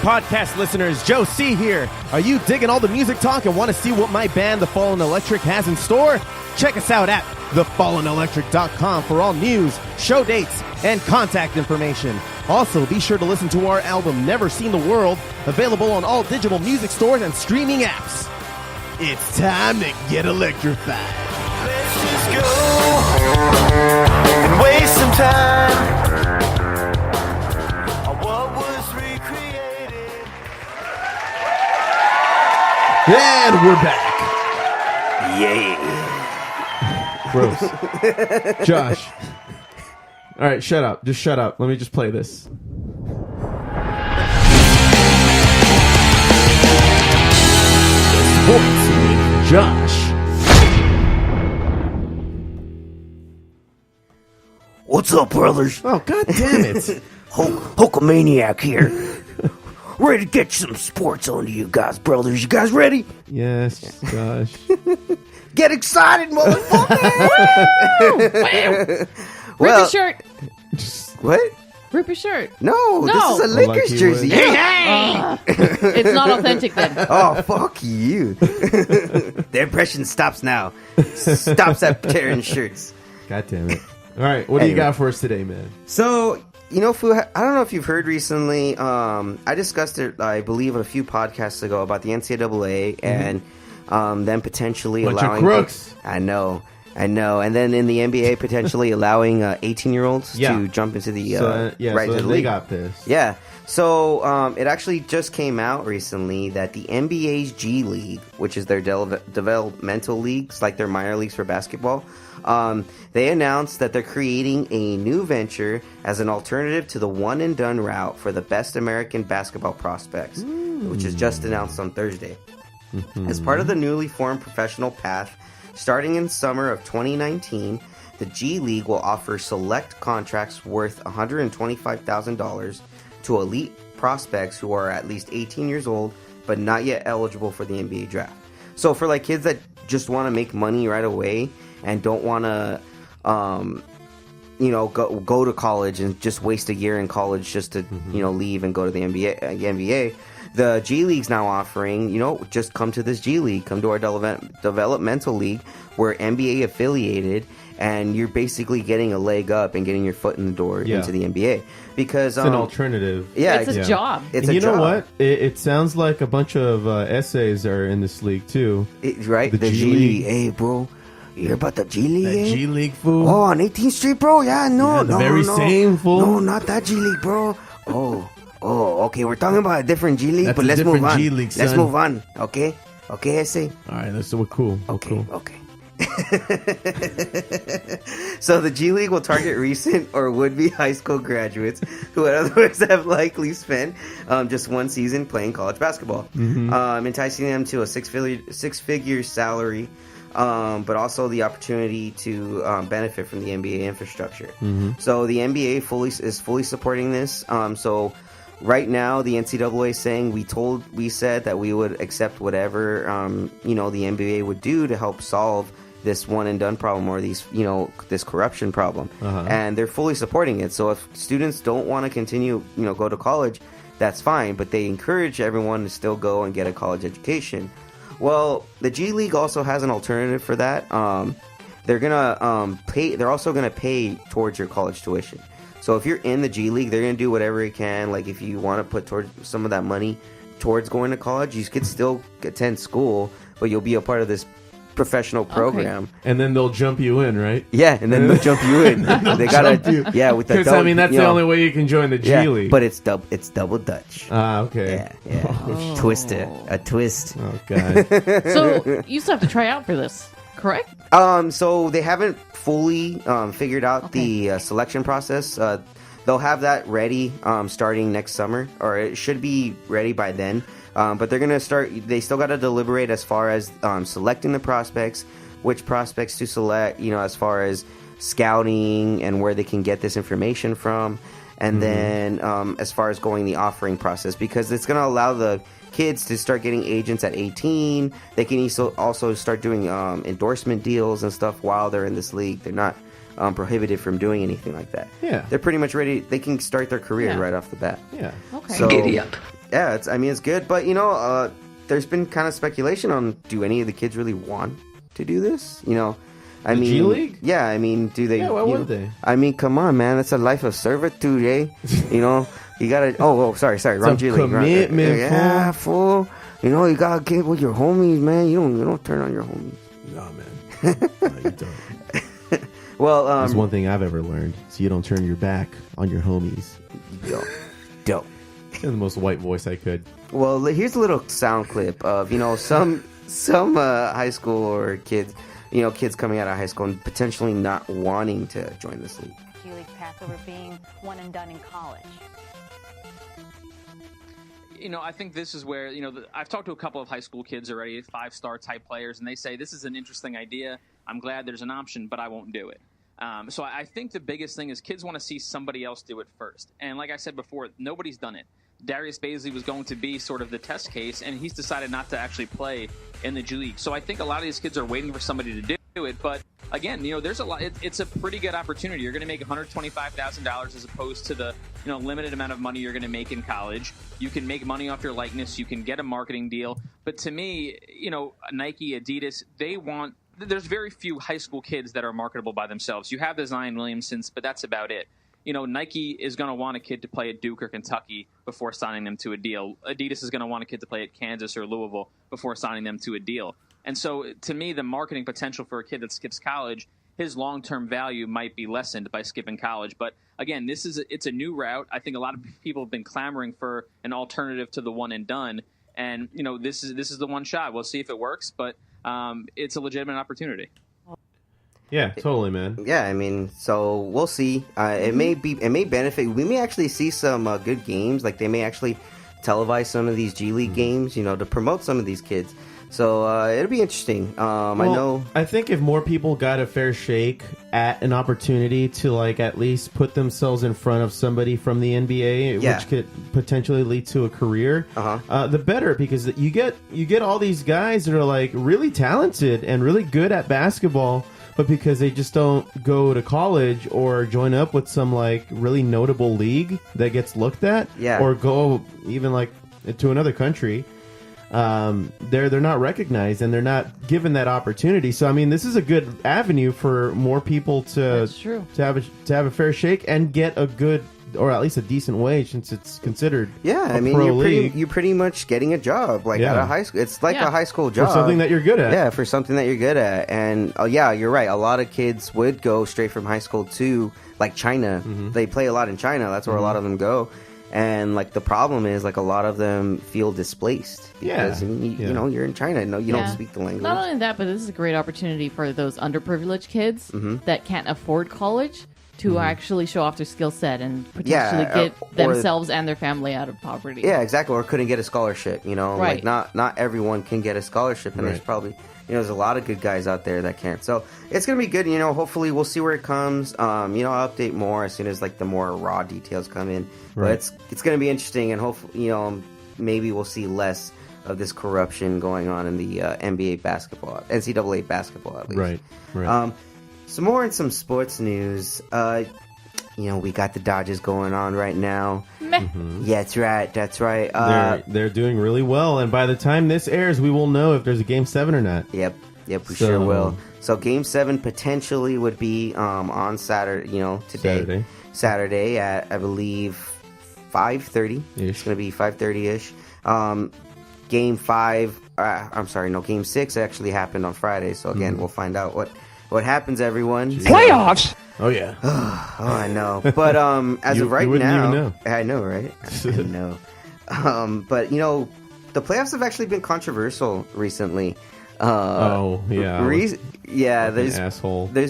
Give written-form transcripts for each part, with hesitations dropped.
podcast listeners, Joe C here. Are you digging all the music talk and want to see what my band, The Fallen Electric, has in store? Check us out at thefallenelectric.com for all news, show dates, and contact information. Also, be sure to listen to our album, Never Seen the World, available on all digital music stores and streaming apps. It's time to get electrified. Let's just go and waste some time. And we're back. Yeah. Gross. Josh. All right, shut up. Just shut up. Let me just play this. Sports with Josh. What's up, brothers? Oh, god damn it. Hulkamaniac here. Ready to get some sports onto you guys, brothers. You guys ready? Yes, Josh. Get excited, motherfucker! Rip your shirt. What? Rip your shirt. No, this is a Lakers jersey. Hey! It's not authentic then. Oh, fuck you. The impression stops now. Stops at tearing shirts. God damn it. All right, what do you got for us today, man? So, you know, Foo, I don't know if you've heard recently, I discussed it, I believe, a few podcasts ago about the NCAA and them potentially allowing... crooks. I know. And then in the NBA, potentially allowing 18-year-olds to jump into the to the league. They got this. Yeah. So it actually just came out recently that the NBA's G League, which is their developmental leagues, like their minor leagues for basketball, they announced that they're creating a new venture as an alternative to the one-and-done route for the best American basketball prospects, which is just announced on Thursday. As part of the newly formed professional path, starting in summer of 2019, the G League will offer select contracts worth $125,000 to elite prospects who are at least 18 years old but not yet eligible for the NBA draft. So for like kids that just want to make money right away and don't want to, go to college and just waste a year in college just to, leave and go to the NBA. The G League's now offering, just come to this G League, come to our developmental league. We're NBA affiliated, and you're basically getting a leg up and getting your foot in the door into the NBA. Because it's an alternative. Yeah, it's a job. It's and a job. Know what? It sounds like a bunch of essays are in this league too. Right? The G League. Hey, bro. You hear about the G League? That G League, fool. Oh, on 18th Street, bro? Yeah, no. Same, fool. No, not that G League, bro. Oh, okay. We're talking about a different G League, That's but a let's move different on. G League, son. Let's move on. Okay, essay. All right, so we're cool. Okay. So the G League will target recent or would-be high school graduates who would otherwise have likely spent just one season playing college basketball, enticing them to a six-figure salary, but also the opportunity to benefit from the NBA infrastructure. So the NBA is fully supporting this. So right now, the NCAA is saying we said that we would accept whatever the NBA would do to help solve this one and done problem or these this corruption problem, and they're fully supporting it. So if students don't want to continue go to college, that's fine, but they encourage everyone to still go and get a college education. Well, the G League also has an alternative for that. They're gonna pay. They're also gonna pay towards your college tuition. So if you're in the G League, they're gonna do whatever it can. Like if you want to put towards some of that money towards going to college, you could still attend school, but you'll be a part of this professional program. Okay. And then they'll jump you in, right? Yeah, and then they'll jump you in. They gotta, with the. Because I mean, that's the only way you can join the G League. But it's double Dutch. Ah, okay. Yeah. Oh. A twist. Oh god. So you still have to try out for this, correct? So they haven't fully figured out the selection process. They'll have that ready starting next summer, or it should be ready by then. But they're gonna start. They still got to deliberate as far as selecting the prospects, which prospects to select. As far as scouting and where they can get this information from, and then as far as going the offering process, because it's gonna allow the kids to start getting agents at 18. They can also start doing endorsement deals and stuff while they're in this league. They're not prohibited from doing anything like that. Yeah. They're pretty much ready. They can start their career right off the bat. Yeah. Okay. So, Giddy up. Yeah, it's good, but there's been kind of speculation on, do any of the kids really want to do this? I mean, G League? Yeah, I mean, do they? Yeah, why would they? I mean, come on, man, that's a life of servitude, eh? You gotta. Oh, sorry, wrong G League. Commitment, yeah, fool. You gotta get with your homies, man. You don't turn on your homies. No, man. No, you don't. Well, that's one thing I've ever learned. So you don't turn your back on your homies. Dope. In the most white voice I could. Well, here's a little sound clip of some high school or kids, kids coming out of high school and potentially not wanting to join this league. G League path over being one and done in college. I think this is where, I've talked to a couple of high school kids already, 5-star type players, and they say, this is an interesting idea. I'm glad there's an option, but I won't do it. So I think the biggest thing is kids want to see somebody else do it first. And like I said before, nobody's done it. Darius Baisley was going to be sort of the test case, and he's decided not to actually play in the G League. So I think a lot of these kids are waiting for somebody to do it. But again, there's a lot. It's a pretty good opportunity. You're going to make $125,000 as opposed to the limited amount of money you're going to make in college. You can make money off your likeness. You can get a marketing deal. But to me, Nike, Adidas, there's very few high school kids that are marketable by themselves. You have the Zion Williamsons, but that's about it. Nike is going to want a kid to play at Duke or Kentucky before signing them to a deal. Adidas is going to want a kid to play at Kansas or Louisville before signing them to a deal. And so, to me, the marketing potential for a kid that skips college, his long-term value might be lessened by skipping college. But again, it's a new route. I think a lot of people have been clamoring for an alternative to the one and done. And this is the one shot. We'll see if it works, but it's a legitimate opportunity. Yeah, totally, man. Yeah, I mean, so we'll see. It may benefit. We may actually see some good games. Like they may actually televise some of these G League games, to promote some of these kids. So it'll be interesting. I think if more people got a fair shake at an opportunity to at least put themselves in front of somebody from the NBA, which could potentially lead to a career, the better, because you get all these guys that are really talented and really good at basketball, but because they just don't go to college or join up with some really notable league that gets looked at, or go even to another country. They're not recognized and they're not given that opportunity. So I mean, this is a good avenue for more people to have a fair shake and get a good, or at least a decent wage, since it's considered. Yeah, I mean, you're pretty much getting a job out of high school. It's a high school job for something that you're good at. Yeah, for something that you're good at. And you're right. A lot of kids would go straight from high school to China. Mm-hmm. They play a lot in China. That's where a lot of them go. And the problem is a lot of them feel displaced because you're in China. No, you don't speak the language. Not only that, but this is a great opportunity for those underprivileged kids that can't afford college to actually show off their skill set and potentially get themselves and their family out of poverty. Yeah, exactly. Or couldn't get a scholarship. Right. Not everyone can get a scholarship, and there's probably there's a lot of good guys out there that can't. So it's gonna be good. Hopefully we'll see where it comes. I'll update more as soon as the more raw details come in. Right. But it's gonna be interesting, and hopefully maybe we'll see less of this corruption going on in the NCAA basketball at least. Right. Some more in some sports news. We got the Dodgers going on right now. Yeah, that's right. They're doing really well, and by the time this airs, we will know if there's a Game 7 or not. Yep, we sure will. So Game 7 potentially would be on Saturday, today. Saturday at, I believe, 5:30. It's going to be 5:30-ish. Game 6 actually happened on Friday, so again, we'll find out what happens, everyone. Playoffs! Oh, yeah. I know. But as of right you wouldn't now... even know. I know, right? I know. But, the playoffs have actually been controversial recently. There's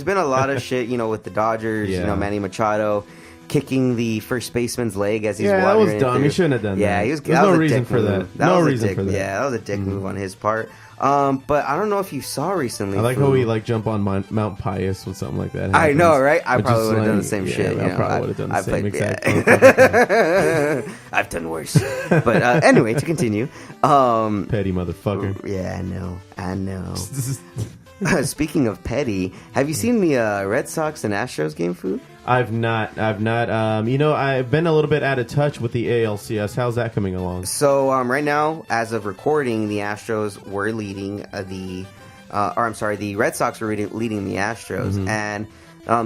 been a lot of shit, with the Dodgers, Manny Machado kicking the first baseman's leg as he's that was dumb. He shouldn't have done that. Yeah, there's no reason for that. No reason for that. Yeah, that was a dick move on his part. But I don't know if you saw recently. I like how we jump on Mount Pius with something like that. I know, right? I probably would have done the same shit. I probably would have done the same exact thing. I've done worse. But anyway, to continue. Petty motherfucker. Yeah, I know. Speaking of petty, have you seen the Red Sox and Astros game, Food? I've not. I've been a little bit out of touch with the ALCS. How's that coming along? So right now, as of recording, the Astros were leading the Red Sox were leading the Astros, and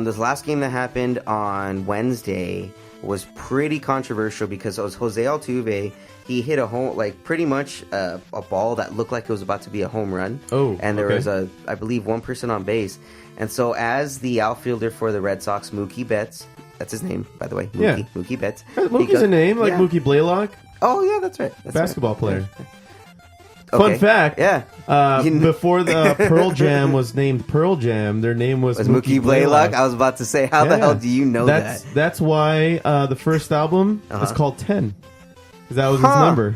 this last game that happened on Wednesday was pretty controversial because it was Jose Altuve. He hit a home, pretty much a ball that looked like it was about to be a home run. Oh, and there was I believe one person on base. And so as the outfielder for the Red Sox, Mookie Betts, that's his name, by the way. Mookie Betts. Mookie's a name, like Mookie Blaylock. Oh, yeah, that's right. Basketball player. Yeah. Fun fact. Yeah. Before the Pearl Jam was named Pearl Jam, their name was Mookie Blaylock. I was about to say, how the hell do you know that? That's why the first album is called 10. Because that was his number.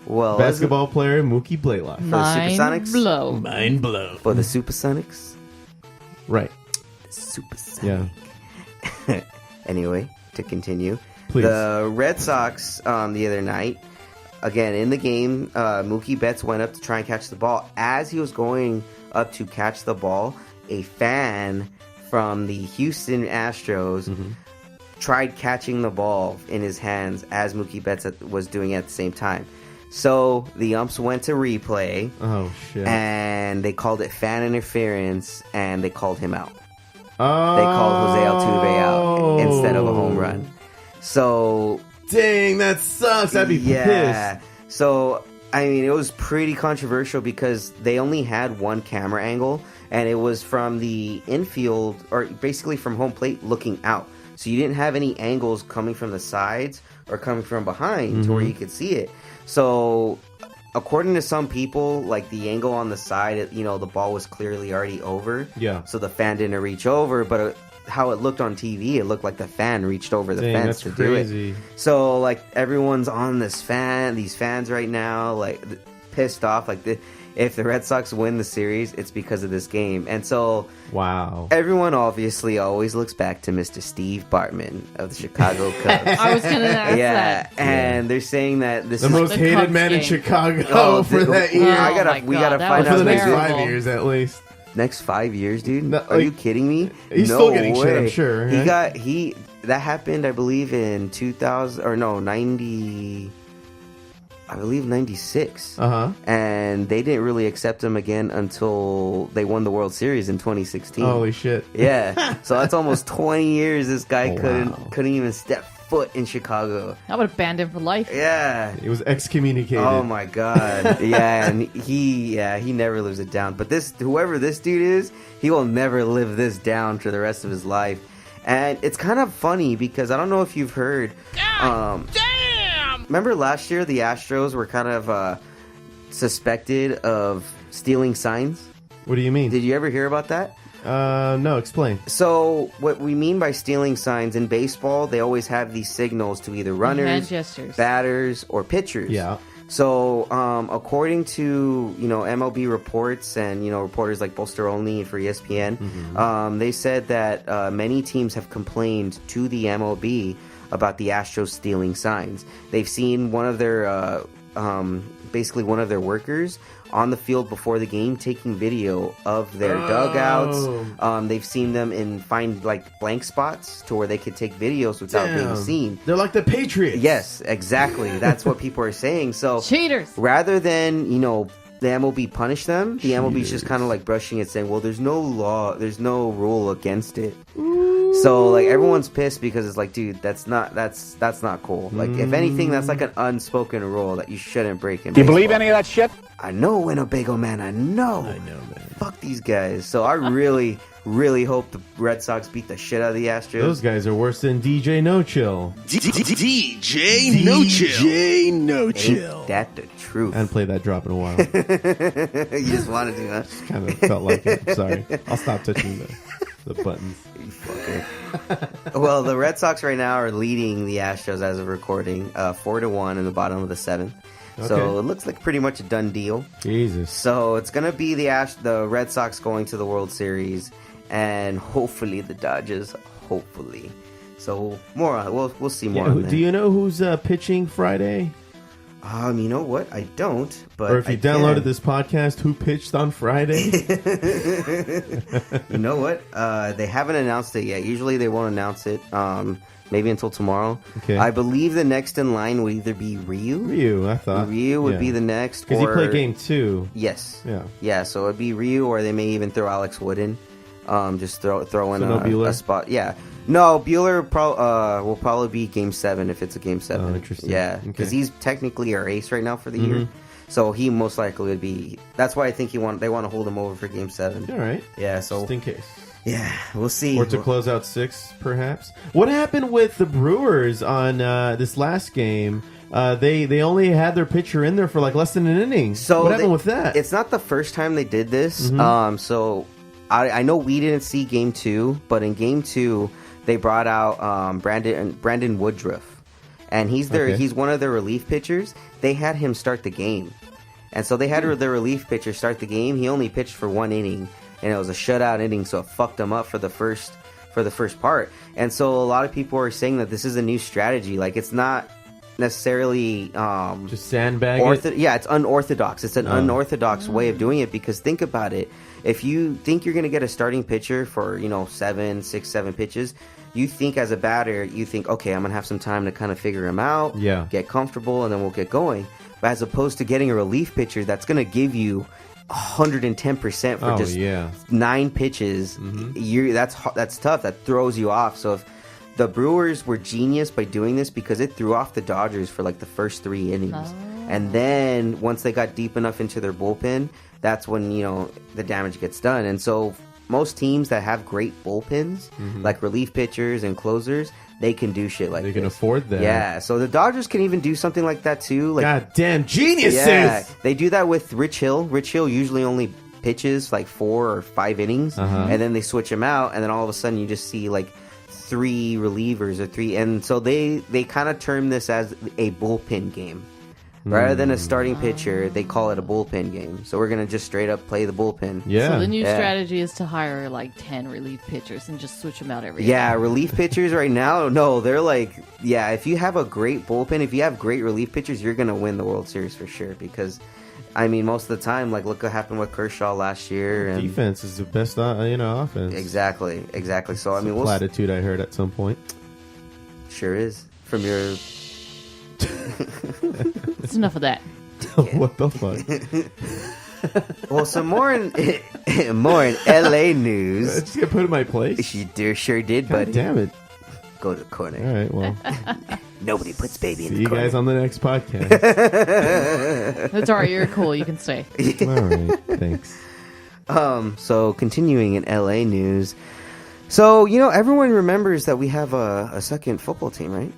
Well, basketball player Mookie Blaylock. For the Supersonics? Mind blow. For the Supersonics? Right. Supersonic. Yeah. Anyway, to continue. Please. The Red Sox the other night, again, in the game, Mookie Betts went up to try and catch the ball. As he was going up to catch the ball, a fan from the Houston Astros tried catching the ball in his hands as Mookie Betts was doing it at the same time. So the umps went to replay. Oh, shit. And they called it fan interference, and they called him out. Oh. They called Jose Altuve out instead of a home run. So... Dang, that sucks. That'd be pissed. So, I mean, it was pretty controversial because they only had one camera angle, and it was from the infield, or basically from home plate looking out. So you didn't have any angles coming from the sides or coming from behind to where you could see it. So, according to some people, like the angle on the side, the ball was clearly already over. Yeah. So the fan didn't reach over, but how it looked on TV, it looked like the fan reached over the fence to do it. So, everyone's on these fans right now, pissed off. If the Red Sox win the series, it's because of this game. And so, wow. Everyone obviously always looks back to Mr. Steve Bartman of the Chicago Cubs. I was going to ask that. And they're saying that this is the most hated Cubs man game. In Chicago for that year. We gotta find out for the next 5 years at least. Next 5 years, dude? No, are you kidding me? He's still getting shit, I'm sure. Right? That happened, I believe, in 96. And they didn't really accept him again until they won the World Series in 2016. Holy shit. Yeah. So that's almost 20 years this guy couldn't even step foot in Chicago. I would have banned him for life. Yeah. He was excommunicated. Oh my god. Yeah, and he never lives it down. But whoever this dude is, he will never live this down for the rest of his life. And it's kind of funny because I don't know if you've heard. Damn! Remember last year the Astros were kind of suspected of stealing signs? What do you mean? Did you ever hear about that? No, explain. So, what we mean by stealing signs in baseball, they always have these signals to either runners, batters, or pitchers. Yeah. So, according to, MLB reports and, reporters like Bolster Only for ESPN, they said that many teams have complained to the MLB about the Astros stealing signs. They've seen one of their, basically one of their workers on the field before the game taking video of their dugouts. They've seen them find blank spots to where they could take videos without being seen. They're like the Patriots. Yes, exactly. That's what people are saying. So cheaters. Rather than, the MLB punish them, the MLB's just kind of brushing it, saying, well, there's no law, there's no rule against it. So everyone's pissed because it's dude, that's not cool. If anything, that's an unspoken rule that you shouldn't break in Do you baseball. believe any of that shit? I know, Winnebago man, I know, man. Fuck these guys. So I really, really hope the Red Sox beat the shit out of the Astros. Those guys are worse than DJ No Chill. DJ No Chill. DJ No Chill. Ain't that the truth? I haven't played that drop in a while. You just wanted to, huh? Just kind of felt like it. Sorry. I'll stop touching the buttons. You fucker. Well, the Red Sox right now are leading the Astros as of recording, 4-1 in the bottom of the seventh. Okay. So it looks like pretty much a done deal. Jesus. So it's gonna be the Red Sox going to the World Series, and hopefully the Dodgers. Hopefully. So more on we'll see more. On that. Do you know who's pitching Friday? You know what? I don't. But or if you downloaded this podcast, who pitched on Friday? You know what? They haven't announced it yet. Usually they won't announce it. Maybe until tomorrow. Okay. I believe the next in line would either be Ryu. I thought Ryu would be the next. Because he played game 2. Yes. Yeah. Yeah. So it'd be Ryu, or they may even throw Alex Wood in. Just throw in a spot. Yeah. No, Bueller will probably be game 7 if it's a game 7. Oh, interesting. Yeah, because he's technically our ace right now for the year. So he most likely would be. That's why I think they want to hold him over for game 7. All right. Yeah. So just in case. Yeah, we'll see. Or to close out 6, perhaps. What happened with the Brewers on this last game? They only had their pitcher in there for like less than an inning. So what happened with that? It's not the first time they did this. So I know we didn't see game 2, but in game 2 they brought out Brandon Woodruff, and he's one of their relief pitchers. They had him start the game, and so they had their relief pitcher start the game. He only pitched for 1 inning. And it was a shutout inning, so it fucked them up for the first part. And so a lot of people are saying that this is a new strategy. Like, it's not necessarily just sandbag yeah, it's unorthodox. It's an unorthodox way of doing it, because think about it. If you think you're going to get a starting pitcher for 6, 7 pitches, you think as a batter, you think, okay, I'm going to have some time to kind of figure him out, get comfortable, and then we'll get going. But as opposed to getting a relief pitcher that's going to give you 110% for just 9 pitches. That's tough. That throws you off. So if the Brewers were genius by doing this, because it threw off the Dodgers for like the first 3 innings, and then once they got deep enough into their bullpen, that's when the damage gets done. And so most teams that have great bullpens, like relief pitchers and closers, they can do shit like this. They can afford that. Yeah, so the Dodgers can even do something like that too. Like, goddamn geniuses! Yeah, they do that with Rich Hill. Rich Hill usually only pitches like 4 or 5 innings, and then they switch him out, and then all of a sudden you just see like 3 relievers or 3, and so they kind of term this as a bullpen game. Rather than a starting pitcher, they call it a bullpen game. So we're going to just straight up play the bullpen. Yeah. So the new strategy is to hire like 10 relief pitchers and just switch them out every year. year. Relief pitchers right now, no, they're like, if you have a great bullpen, if you have great relief pitchers, you're going to win the World Series for sure. Because, I mean, most of the time, like, look what happened with Kershaw last year. And defense is the best, offense. Exactly. So, I mean, platitude I heard at some point. Sure is. From your... It's enough of that. What the fuck? Well, some more in LA news. I just got put in my place. You sure did, God buddy. Damn it. Go to the corner. All right, well. Nobody puts baby in See the you corner. guys on the next podcast. That's all right. You're cool. You can stay. All right. Thanks. So continuing in LA news. So, everyone remembers that we have a second football team, right?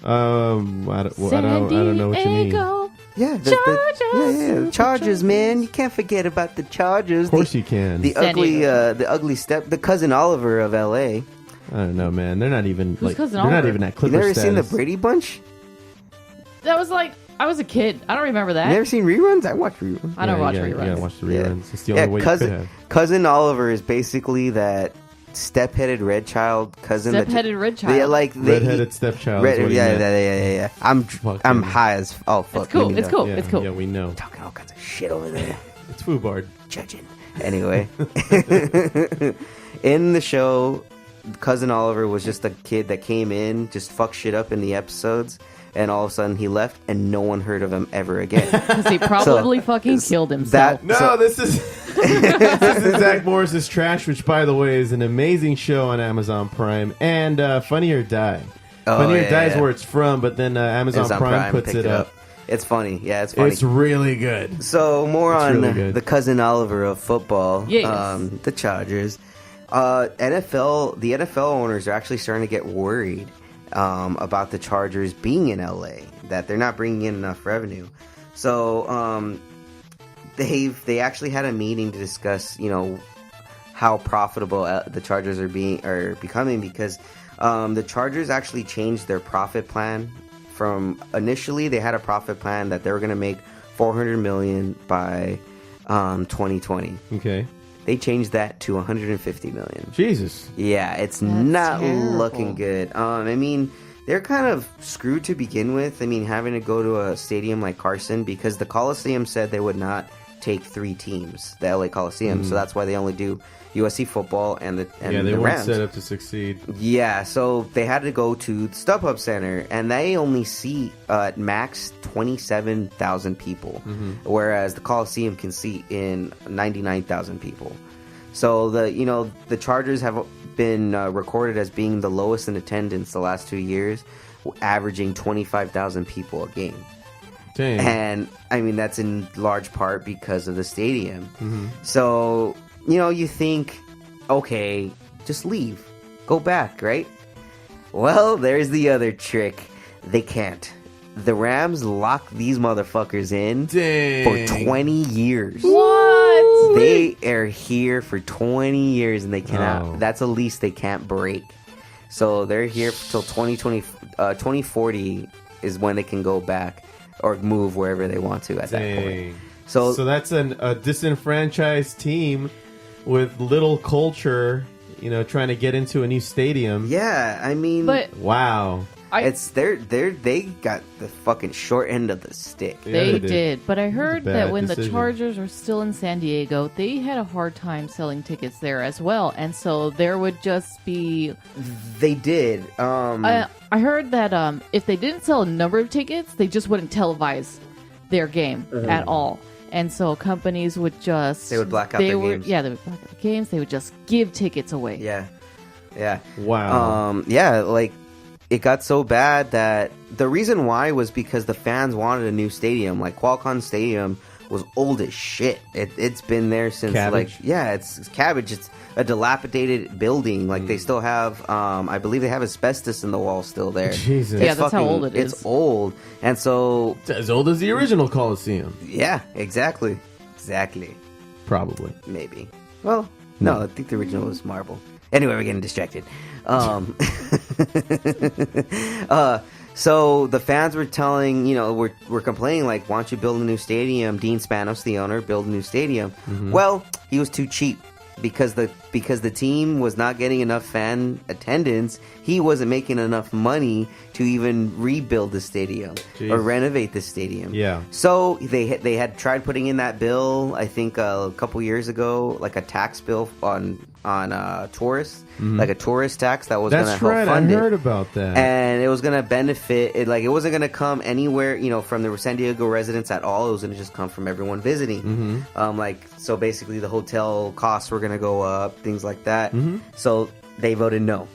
I don't know what you mean. Yeah, the Chargers, man. You can't forget about the Chargers. Of course you can. The ugly the cousin Oliver of LA. I don't know, man. They're not even Who's cousin they're not Oliver? even at Clipper You never status. seen the Brady Bunch? That was like, I was a kid. I don't remember that. You never seen reruns? I watch reruns. I don't watch reruns. You gotta watch the reruns. It's the only way you could have. Cousin Oliver is basically that step-headed red child cousin. Step-headed red child. Yeah, like red-headed stepchild. Yeah. I'm high as fuck. It's cool. It's cool. Yeah, It's cool. Yeah, we know. Talking all kinds of shit over there. It's Foobard. Judging. Anyway, in the show, cousin Oliver was just a kid that came in, just fucked shit up in the episodes, and all of a sudden he left, and no one heard of him ever again. Because he probably fucking killed himself. This is this is Zach Morris's Trash, which, by the way, is an amazing show on Amazon Prime, and Funny or Die. Funny or Die is where it's from, but then Amazon Prime puts it up. It's funny. Yeah, it's funny. It's really good. So more on the cousin Oliver of football. Yes. The Chargers. The NFL owners are actually starting to get worried about the Chargers being in LA, that they're not bringing in enough revenue. So they actually had a meeting to discuss, how profitable the Chargers are becoming, because the Chargers actually changed their profit plan. From initially, they had a profit plan that they were going to make $400 million by 2020. Okay. They changed that to $150 million. Jesus. Yeah, it's That's not terrible. looking good. I mean, they're kind of screwed to begin with. I mean, having to go to a stadium like Carson, because the Coliseum said they would not take 3 teams, the LA Coliseum, so that's why they only do USC football and the they the weren't Rams. set up to succeed. Yeah, so they had to go to the StubHub Center, and they only seat at max 27,000 people, whereas the Coliseum can seat in 99,000 people. So the Chargers have been recorded as being the lowest in attendance the last 2 years, averaging 25,000 people a game. Dang. And I mean, that's in large part because of the stadium. So, you think, okay, just leave, go back, right? Well, there's the other trick. They can't. The Rams lock these motherfuckers in for 20 years. What? They are here for 20 years and they cannot. Oh. That's a lease they can't break. So they're here till 2040 is when they can go back or move wherever they want to at that point. So that's a disenfranchised team with little culture, trying to get into a new stadium. yeah, I mean, But Wow. they got the fucking short end of the stick. Yeah, they they did. did. But I heard Bad that when the decision. Chargers were still in San Diego, they had a hard time selling tickets there as well. And so there would just be... They did. I heard that if they didn't sell a number of tickets, they just wouldn't televise their game at all. And so companies would just... They would black out their games. Yeah, they would black out the games. They would just give tickets away. Yeah. Wow. It got so bad that the reason why was because the fans wanted a new stadium. Like Qualcomm Stadium was old as shit. It's been there since Cabbage? it's cabbage. It's a dilapidated building. Like they still have, I believe they have asbestos in the wall still there. Jesus. Yeah, that's how old it is. It's old, and so It's as old as the original Coliseum. yeah, exactly, Probably. maybe. Well, no, I think the original was marble. Anyway, we're getting distracted. So the fans were telling, we're complaining, like, why don't you build a new stadium? Dean Spanos, the owner, build a new stadium. Well, he was too cheap because the team was not getting enough fan attendance. He wasn't making enough money to even rebuild the stadium or renovate the stadium. Yeah. So they had tried putting in that bill, I think a couple years ago, like a tax bill on tourists, like a tourist tax that was going to help fund it. I heard about that. And it was going to benefit it. Like, it wasn't going to come anywhere, from the San Diego residents at all. It was going to just come from everyone visiting. So basically the hotel costs were going to go up, things like that. So they voted no.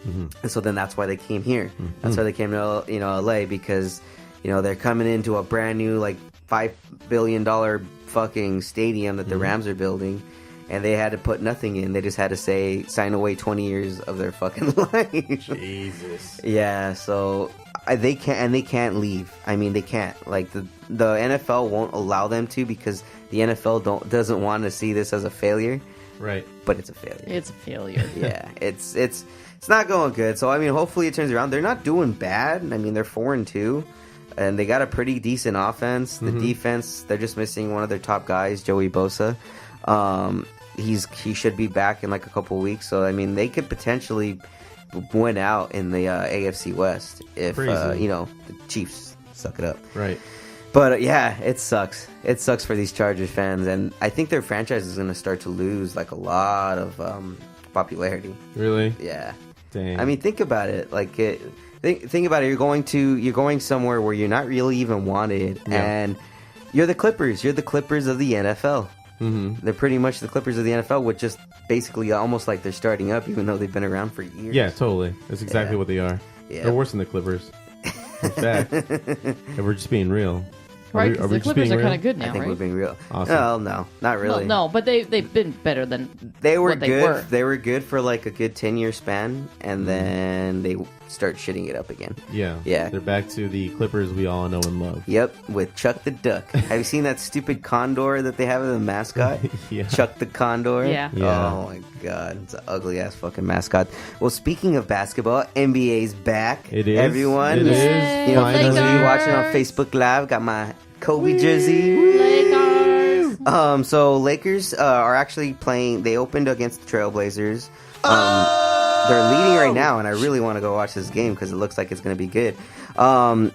And so then that's why they came here. That's why they came to LA, because they're coming into a brand new like $5 billion fucking stadium that the Rams are building, and they had to put nothing in. They just had to sign away 20 years of their fucking life. Jesus. Yeah, so they can't leave. I mean, they can't. Like the NFL won't allow them to, because the NFL doesn't want to see this as a failure. Right. But it's a failure. It's a failure. Yeah, it's not going good. So I mean, hopefully it turns around. They're not doing bad. I mean, they're 4-2, and they got a pretty decent offense. The defense, they're just missing one of their top guys, Joey Bosa. He should be back in like a couple weeks. So I mean, they could potentially win out in the AFC West if the Chiefs suck it up. Right. But yeah, it sucks. It sucks for these Chargers fans, and I think their franchise is going to start to lose like a lot of popularity. Really? Yeah. Dang. I mean, think about it. Like, think about it. You're going somewhere where you're not really even wanted, and you're the Clippers. You're the Clippers of the NFL. They're pretty much the Clippers of the NFL, with just basically almost like they're starting up, even though they've been around for years. Yeah, totally. That's exactly what they are. Yeah. They're worse than the Clippers. In fact, if we're just being real. Right, because the Clippers are kind of good now, I think right? we're being real. Awesome. Well, no, not really. No, but they've been better than They were what good. they were. They were good for like a good 10-year span, and then they start shitting it up again. Yeah. Yeah. They're back to the Clippers we all know and love. Yep, with Chuck the Duck. Have you seen that stupid condor that they have as a mascot? Yeah. Chuck the Condor? Yeah. Yeah. Oh my god, it's an ugly ass fucking mascot. Well, speaking of basketball, NBA's back. It is. Everyone. It is. Yay, You know, for those of you Lakers. watching on Facebook Live, got my Kobe jersey. Lakers. So Lakers are actually playing. They opened against the Trailblazers. They're leading right now, and I really want to go watch this game because it looks like it's going to be good.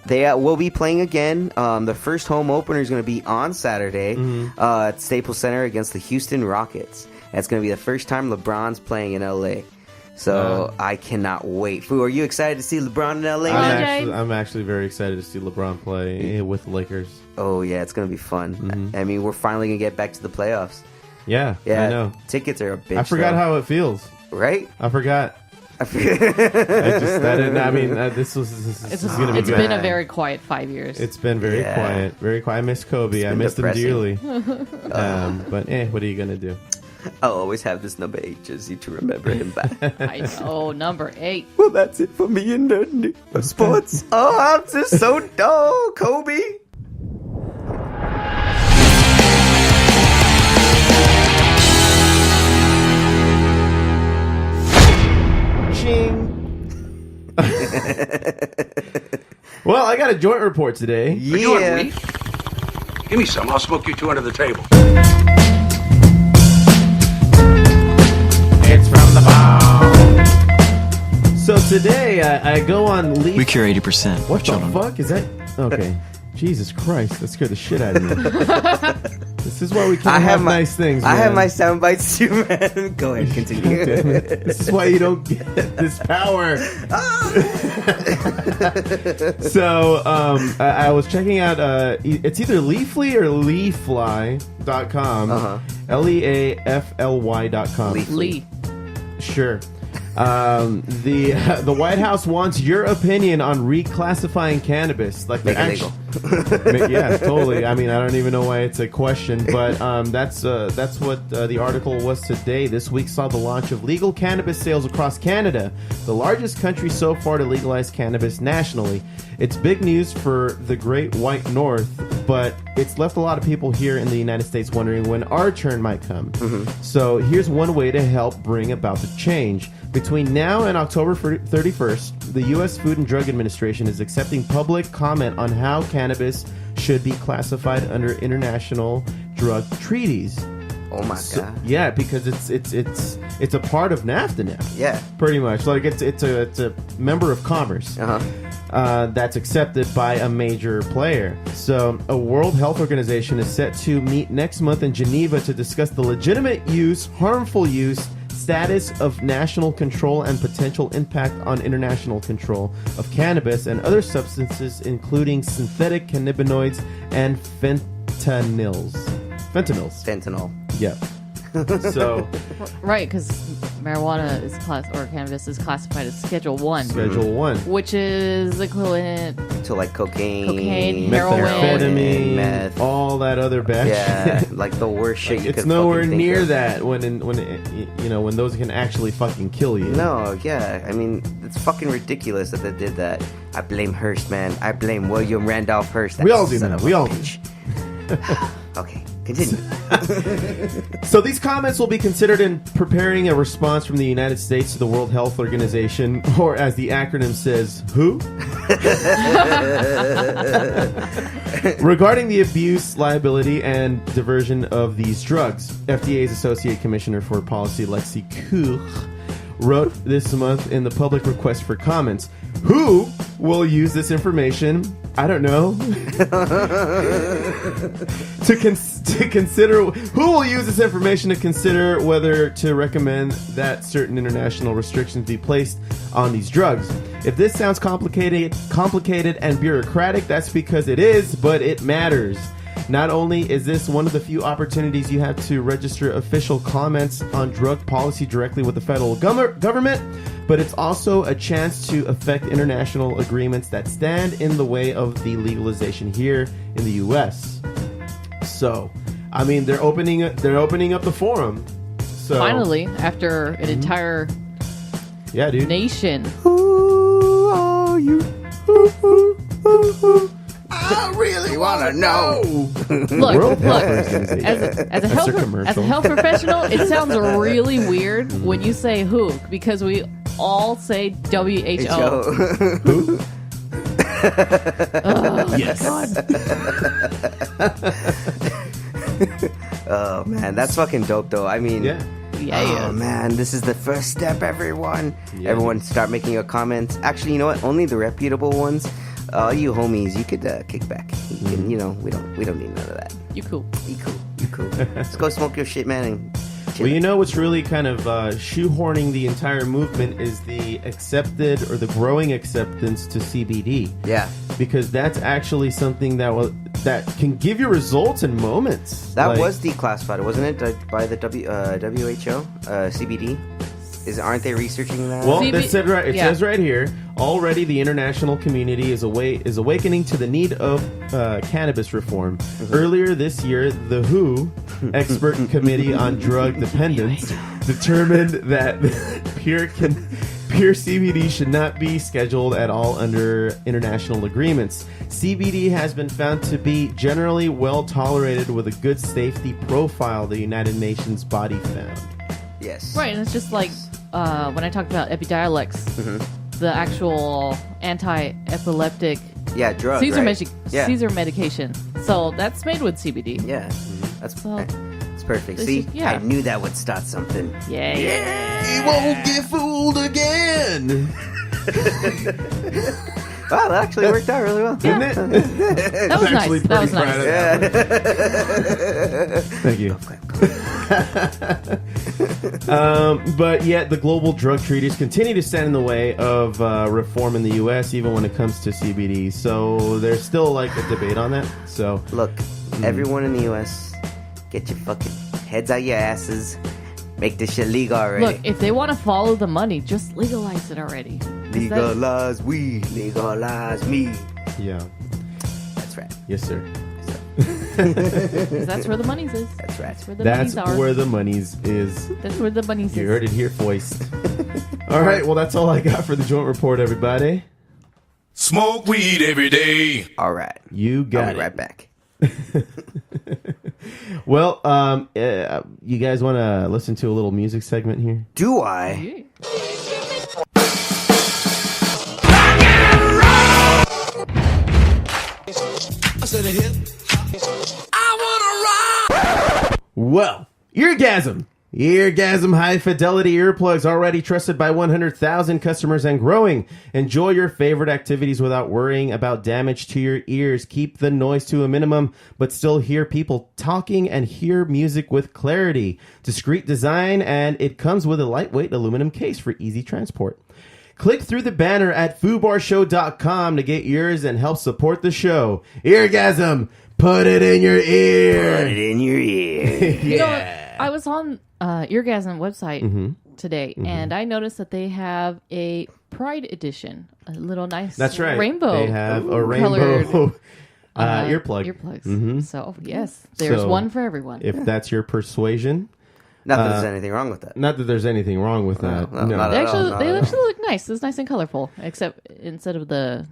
They will be playing again. The first home opener is going to be on Saturday at Staples Center against the Houston Rockets. And it's going to be the first time LeBron's playing in LA. So I cannot wait. Foo, are you excited to see LeBron in LA? I'm actually very excited to see LeBron play with the Lakers. Oh, yeah, it's going to be fun. I mean, we're finally going to get back to the playoffs. Yeah, I know. Tickets are a bitch. I forgot how it feels. Right? I forgot. This is going to be It's been a very quiet 5 years. It's been very quiet. Very quiet. I miss Kobe. I missed him dearly. But what are you going to do? I'll always have this number 8 jersey to remember him by. I know, number 8. Well, that's it for me in the sports. Oh, I'm just so dull, Kobe. Ching. Well, I got a joint report today. Yeah. You want weed? Give me some. I'll smoke you two under the table. It's from the bomb. So today I go on Leaf. We cure 80%. What children. The fuck is that? Okay. Jesus Christ, that scared the shit out of me. This is why we can't have nice things, man. I have my sound bites too, man. Go ahead, continue. This is why you don't get this power. So, I was checking out, it's either Leafly or Leafly.com. Leafly.com. Lee. Sure. The White House wants your opinion on reclassifying cannabis. Like Make it legal. Yeah, totally. I mean, I don't even know why it's a question, but that's what the article was today. This week saw the launch of legal cannabis sales across Canada, the largest country so far to legalize cannabis nationally. It's big news for the Great White North, but it's left a lot of people here in the United States wondering when our turn might come. So here's one way to help bring about the change. Between now and October 31st, the U.S. Food and Drug Administration is accepting public comment on how cannabis should be classified under international drug treaties. Oh my god! Yeah, because it's a part of NAFTA now. Yeah, pretty much. Like it's a member of commerce. That's accepted by a major player. So, a World Health Organization is set to meet next month in Geneva to discuss the legitimate use, harmful use, status of national control, and potential impact on international control of cannabis and other substances, including synthetic cannabinoids and fentanyls. Fentanyl. Yep. So right, because marijuana is cannabis is classified as Schedule 1. Schedule 1, which is equivalent to like cocaine, heroin, methamphetamine, meth, all that other bad shit. like the worst shit. It's nowhere near that when those can actually fucking kill you. No, yeah, I mean it's fucking ridiculous that they did that. I blame Hearst, man. I blame William Randolph Hearst. We all do, man. We all do. Okay. Continue. So these comments will be considered in preparing a response from the United States to the World Health Organization, or as the acronym says, WHO, regarding the abuse, liability, and diversion of these drugs. FDA's Associate Commissioner for Policy, Lexi Kuch, wrote this month in the public request for comments. Who will use this information? I don't know. to consider who will use this information to consider whether to recommend that certain international restrictions be placed on these drugs. If this sounds complicated and bureaucratic, that's because it is, but it matters. Not only is this one of the few opportunities you have to register official comments on drug policy directly with the federal government, but it's also a chance to affect international agreements that stand in the way of the legalization here in the U.S. So, I mean, they're opening up the forum. So finally, after an entire nation. Who are you? I really want to know. Look. As a health professional, it sounds really weird when you say WHO, because we all say WHO. Who? Yes. Oh man, that's fucking dope though. I mean, Yeah. Oh man, this is the first step, everyone. Yeah. Everyone start making your comments. Actually, you know what? Only the reputable ones. All you homies, you could kick back. You can, we don't need none of that. You cool. You cool. Let's go smoke your shit, man. And chill. Well, you know what's really kind of shoehorning the entire movement is the accepted or the growing acceptance to CBD. Yeah. Because that's actually something that can give you results in moments. That was declassified, wasn't it, by the WHO? CBD? Aren't they researching that? Well, it says right here, already the international community is awakening to the need of cannabis reform. Mm-hmm. Earlier this year, the WHO Expert Committee on Drug Dependence determined that pure CBD should not be scheduled at all under international agreements. CBD has been found to be generally well tolerated with a good safety profile, the United Nations body found. Yes. Right, and it's just like when I talked about Epidiolex, the actual anti-epileptic drug, Caesar, right? Caesar medication. So that's made with CBD. Yeah. That's perfect. This See, is- yeah. I knew that would start something. Yeah. You won't get fooled again. Wow, that actually worked out really well. Didn't it? That was nice. That was nice. Thank you. But yet the global drug treaties continue to stand in the way of reform in the U.S., even when it comes to CBD. So there's still like a debate on that. So Look, everyone in the U.S., get your fucking heads out your asses. Make this shit legal already. Look, if they want to follow the money, just legalize it already. Legalize weed, legalize me. yeah, That's right. yes sir. 'Cause that's where the money's is. That's right. That's where the That's monies are. where the money's is. That's where the money's You is. heard it here first. All right, well that's all I got for the joint report, everybody. Smoke weed every day. All right. You got I'll it. be right back. Well, you guys want to listen to a little music segment here? Do I? Well, Eargasm. Eargasm high-fidelity earplugs already trusted by 100,000 customers and growing. Enjoy your favorite activities without worrying about damage to your ears. Keep the noise to a minimum, but still hear people talking and hear music with clarity. Discreet design, and it comes with a lightweight aluminum case for easy transport. Click through the banner at foobarshow.com to get yours and help support the show. Eargasm, put it in your ear. Put it in your ear. You know what? I was on Eargasm website today, and I noticed that they have a Pride edition, a little nice That's right. rainbow. They have a colored, rainbow earplug. Earplugs. So, yes, there's So, one for everyone. If that's your persuasion. Not that there's anything wrong with that. Not that there's anything wrong with that. no, No. not They at all, actually look nice. It's nice and colorful, except instead of the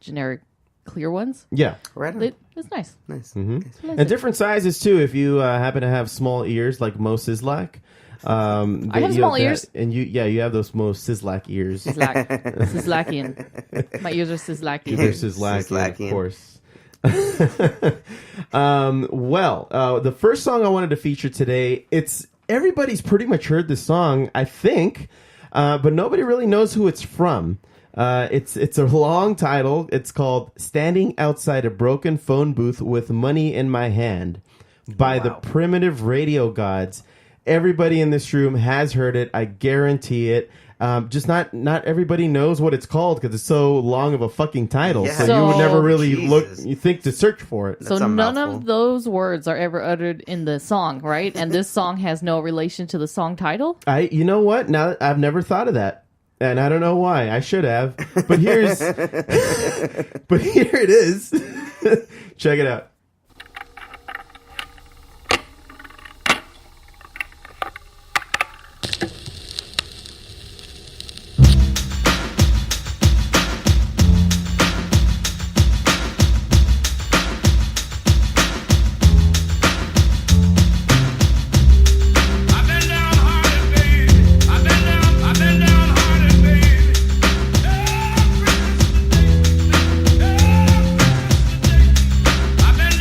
generic clear ones. Yeah. Right on. It's nice. Nice. And different sizes, too, if you happen to have small ears like Mo Sislak. I have small ears. And you have those Mo Sislak ears. Sislakian. My ears are Sislakian. They're Sislakian, of Sislakian. course. The first song I wanted to feature today, everybody's pretty much heard this song, I think, but nobody really knows who it's from. It's a long title. It's called "Standing Outside a Broken Phone Booth with Money in My Hand" by the Primitive Radio Gods. Everybody in this room has heard it. I guarantee it. Just not everybody knows what it's called because it's so long of a fucking title. Yeah. So you would never really Jesus. you think to search for it. So That's a none mouthful. of those words are ever uttered in the song, right? And this song has no relation to the song title? You know what? Now I've never thought of that. And I don't know why. I should have. But here it is. Check it out. I've been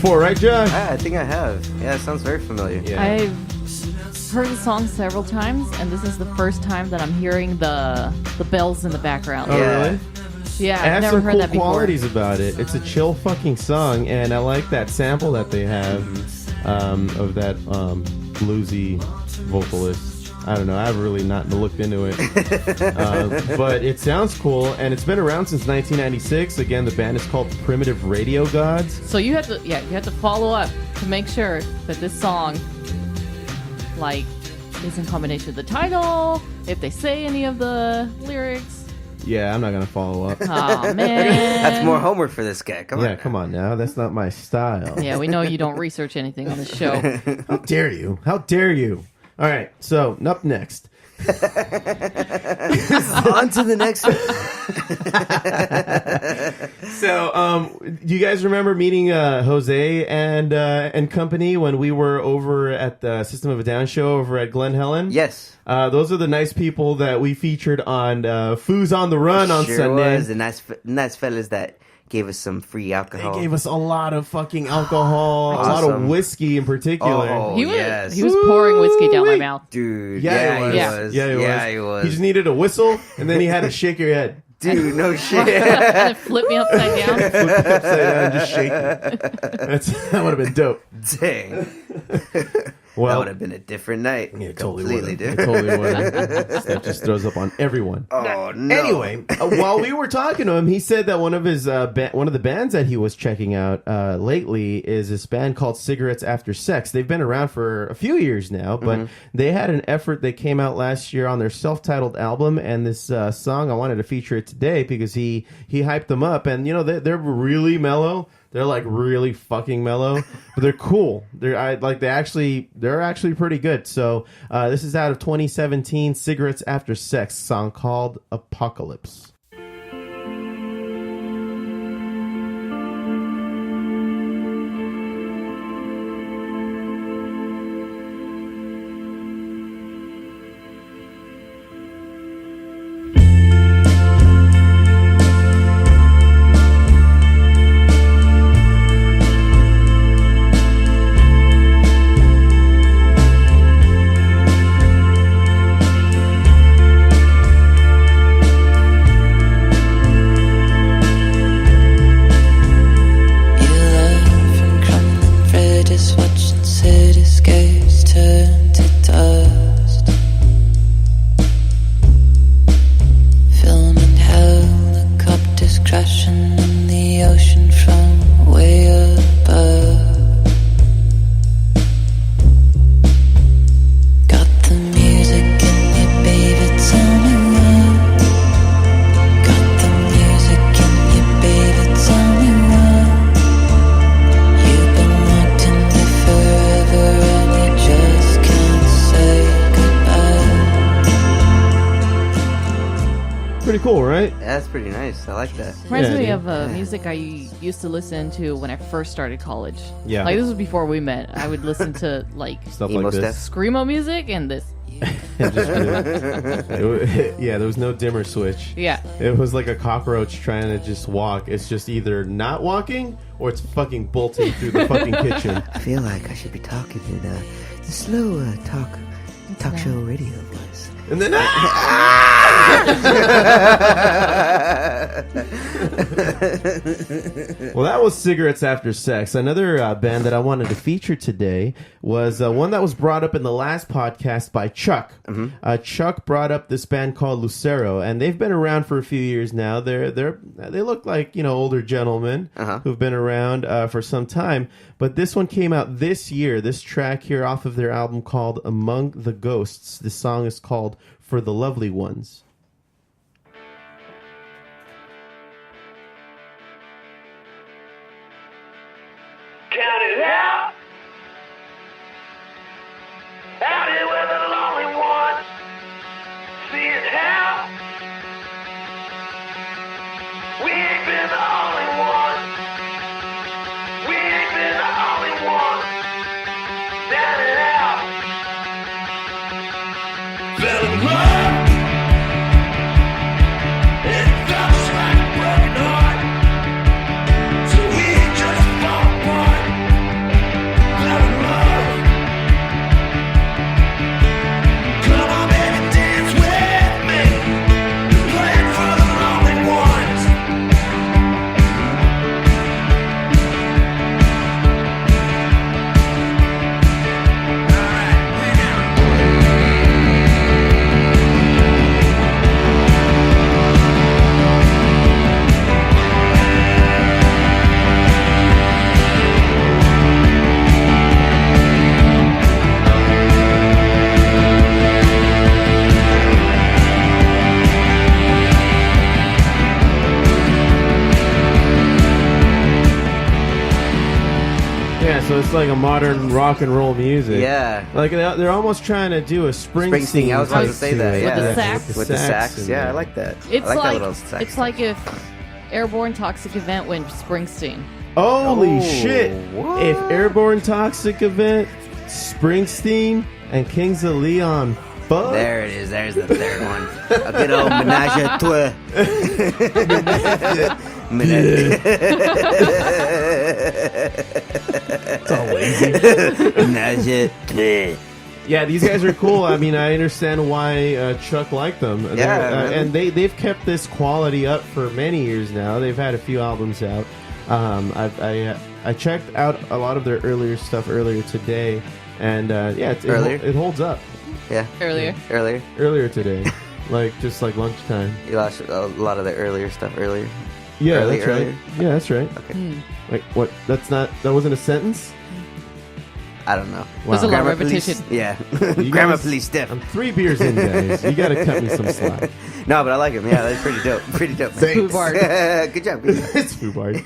before, right, Josh? I think I have. Yeah, it sounds very familiar. Yeah. I've heard the song several times, and this is the first time that I'm hearing the bells in the background. Oh, really? Yeah, It I've has never some heard cool that before. qualities about it. It's a chill fucking song, and I like that sample that they have of that bluesy vocalist. I don't know. I've really not looked into it. But it sounds cool, and it's been around since 1996. Again, the band is called Primitive Radio Gods. So you have to follow up to make sure that this song, like, is in combination with the title, if they say any of the lyrics. Yeah, I'm not going to follow up. Oh, man. That's more homework for this guy. Come on. Yeah, come on now. That's not my style. Yeah, we know you don't research anything on the show. How dare you? How dare you? All right, so up next. On to the next one. So, do you guys remember meeting Jose and company when we were over at the System of a Down show over at Glen Helen? Yes. Those are the nice people that we featured on Foos on the Run on Sure Sunday. was. The nice fellas that gave us some free alcohol. They gave us a lot of fucking alcohol, a lot of Awesome. whiskey in particular. Oh, He was, yes. he was pouring whiskey down my mouth. Dude, Yeah, he he was. was. Yeah, he was. He just needed a whistle, and then he had to shake your head. Dude, no shit. And it flipped me upside down. Flip it upside down and just shake it. That would have been dope. Dang. Well, that would have been a different night. yeah, it totally Completely would. It different. totally would. That just throws up on everyone. Oh, no. Anyway, while we were talking to him, he said that one of his one of the bands that he was checking out lately is this band called Cigarettes After Sex. They've been around for a few years now, but they had an effort that came out last year on their self-titled album, and this song I wanted to feature it today because he hyped them up, and you know they're really mellow. They're like really fucking mellow, but they're cool. They're actually pretty good. So this is out of 2017, Cigarettes After Sex, song called Apocalypse. Pretty cool, right? Yeah, that's pretty nice. I like that. Reminds me dude. of music I used to listen to when I first started college. Yeah. Like, this was before we met. I would listen to, like, Stuff Emo like this. Steph. screamo music and this. Yeah, there was no dimmer switch. Yeah. It was like a cockroach trying to just walk. It's just either not walking or it's fucking bolting through the fucking kitchen. I feel like I should be talking in the slow talk show radio voice. And then well, that was Cigarettes After Sex. Another band that I wanted to feature today was one that was brought up in the last podcast by Chuck. Chuck brought up this band called Lucero, and they've been around for a few years now. They look like, you know, older gentlemen who've been around for some time. But this one came out this year. This track here off of their album called Among the Ghosts. This song is called For the Lovely Ones. Count it out. Out here with the lonely ones. See it how. We ain't been the only ones. We ain't been the only ones. Down and out. Fell in love. It felt like a broken heart. So we just fall apart. so it's like a modern rock and roll music. Yeah. Like they're almost trying to do a Springsteen. I was about to say that. With Yeah. the sax. With the sax. Yeah, I like that. It's I like that like little sax. it's like if Airborne Toxic Event went Springsteen. Holy Oh, shit! what? If Airborne Toxic Event, Springsteen, and Kings of Leon. Fuck. There it is. There's the third one. A good old menage a trois. It's all lazy. Menage a trois. Yeah, these guys are cool. I mean, I understand why Chuck liked them. Yeah, and they've kept this quality up for many years now. They've had a few albums out. I checked out a lot of their earlier stuff earlier today, and it holds up. Yeah. Earlier Today, just like lunchtime. You lost a lot of the earlier stuff earlier. Yeah, Early- that's earlier? right. Yeah, that's right. Okay. Wait, what? That wasn't a sentence. I don't know. There's a lot of Grammar repetition. police. Yeah. You Grammar guys- police Steph. I'm 3 beers in, guys. You got to cut me some slack. No, but I like him. Yeah, that's pretty dope. Pretty dope. Food bar. Good job. Good job. It's Foobard.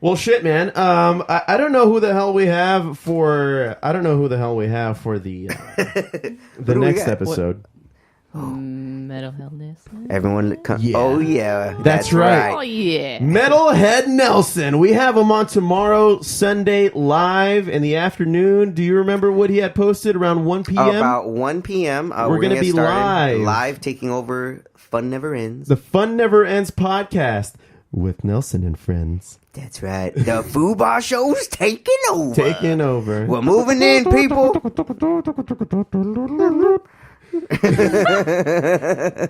Well, shit, man. I don't know who the hell we have for. I don't know who the hell we have for the do we next got? episode. Metal Hellness. Everyone, Yeah. oh yeah, That's right. Oh yeah. Metalhead Nelson. We have him on tomorrow, Sunday, live in the afternoon. Do you remember what he had posted around 1 p.m.? About 1 p.m. We're gonna get be started. live. Live, taking over. Fun never ends. The Fun Never Ends podcast with Nelson and friends. That's right. The Foobah Show's taking over. Taking over. We're moving in, people.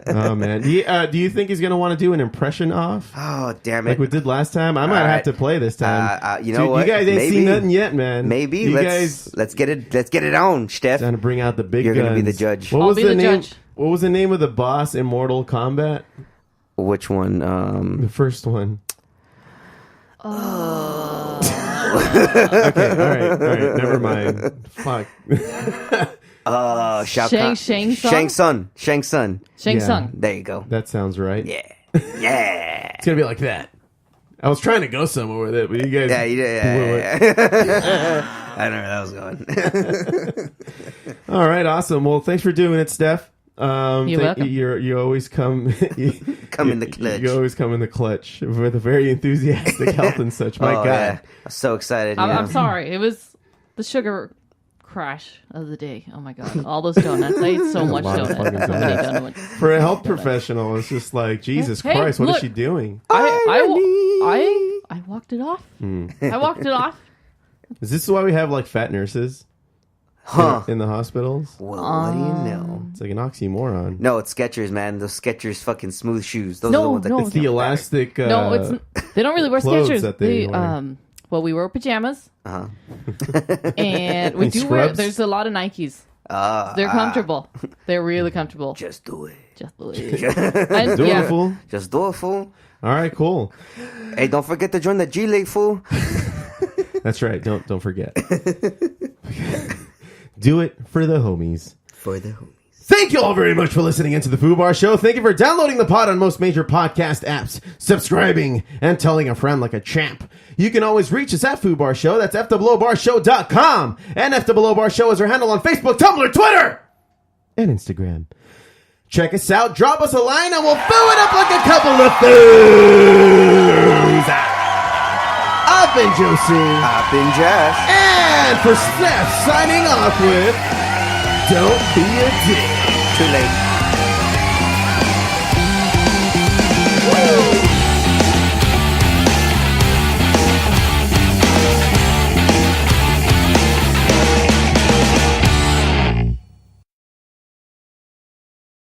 Oh man, do you think he's gonna want to do an impression off Oh damn it! like we did last time? I might All have right. to play this time. You know Dude, what? You guys ain't Maybe. seen nothing yet, man. Maybe you let's get it on, Steph. trying to bring out the big You're guns. gonna be the judge. What I'll was be the the name? judge. What was the name of the boss in Mortal Kombat? Which one? The first one. Oh. Okay, all right, never mind. Fuck. Shao Shang Kahn. Tsung? Shang Tsung. Shang Yeah. Tsung. There you go. That sounds right. Yeah. Yeah. It's gonna be like that. I was trying to go somewhere with it, but you guys. Yeah, you did. blew it. Yeah. I don't know where that was going. All right, awesome. Well, thanks for doing it, Steph. You're welcome. You always come. Come in the clutch. You always come in the clutch with a very enthusiastic health and such. My Oh, God. yeah. I'm so excited. I'm yeah. sorry. It was the sugar crash of the day. Oh my god, all those donuts. I ate so much lot of fucking donuts. So many donuts. donuts. For a health professional, it's just like Jesus Hey, Christ. What is look. she doing? I walked it off. Hmm. I walked it off. Is this why we have like fat nurses Huh. in the hospitals? Well, what do you know? It's like an oxymoron. No, it's Skechers, man. Those Skechers fucking smooth shoes. Those are the No, ones that no, It's the elastic. No, it's they don't really wear clothes Skechers. that they wear. Well, we wear pajamas, Uh-huh. and we And do wear. scrubs? There's a lot of Nikes. They're comfortable. They're really comfortable. Just do it. Just do it. And, Do it, yeah. fool. Just do it, fool. All right, cool. Hey, don't forget to join the G League, fool. That's right. Don't forget. Do it for the homies. For the homies. Thank you all very much for listening into the Foobah Show. Thank you for downloading the pod on most major podcast apps, subscribing, and telling a friend like a champ. You can always reach us at Foobah Show. That's FWBarshow.com. And FWBar Show is our handle on Facebook, Tumblr, Twitter, and Instagram. Check us out. Drop us a line, and we'll fill it up like a couple of foos. I've been Josie. I've been Josh. And for Steph, signing off with Don't Be a Dick. Too late.